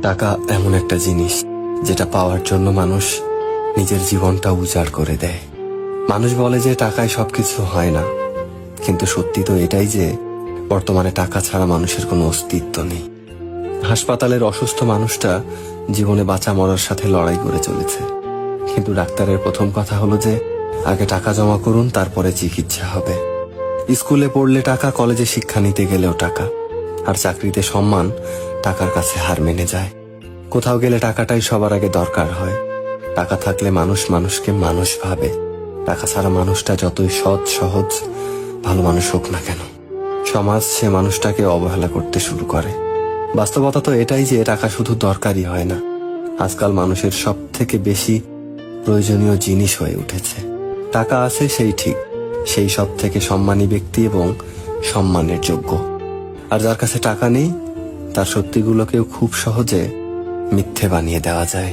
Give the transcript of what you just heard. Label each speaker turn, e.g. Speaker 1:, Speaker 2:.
Speaker 1: টাকা এমন একটা জিনিস যেটা পাওয়ার জন্য মানুষ নিজের জীবনটা উজাড় করে দেয়। মানুষ বলে যে টাকায় সবকিছু হয় না, কিন্তু সত্যি তো এটাই যে বর্তমানে টাকা ছাড়া মানুষের কোনো অস্তিত্ব নেই। হাসপাতালের অসুস্থ মানুষটা জীবনে বাঁচা মরার সাথে লড়াই করে চলেছে, কিন্তু ডাক্তারের প্রথম কথা হলো যে আগে টাকা জমা করুন, তারপরে চিকিৎসা হবে। স্কুলে পড়লে টাকা, কলেজে শিক্ষা নিতে গেলেও টাকা, আর চাকরিতে সম্মান টাকার কাছে হার মেনে যায়। কোথাও গেলে টাকাটাই সবার আগে দরকার হয়। টাকা থাকলে মানুষ মানুষকে মানুষ ভাবে। টাকা ছাড়া মানুষটা যতই সৎ সহজ ভালো মানুষ হোক না কেন, সমাজ সে মানুষটাকে অবহেলা করতে শুরু করে। বাস্তবতা তো এটাই যে টাকা শুধু দরকারই হয় না, আজকাল মানুষের সব থেকে বেশি প্রয়োজনীয় জিনিস হয়ে উঠেছে। টাকা আছে সেই ঠিক, সেই সব থেকে সম্মানী ব্যক্তি এবং সম্মানের যোগ্য। আর যার কাছে টাকা নেই, তার সত্যিগুলোকেও খুব সহজে মিথ্যে বানিয়ে দেওয়া যায়।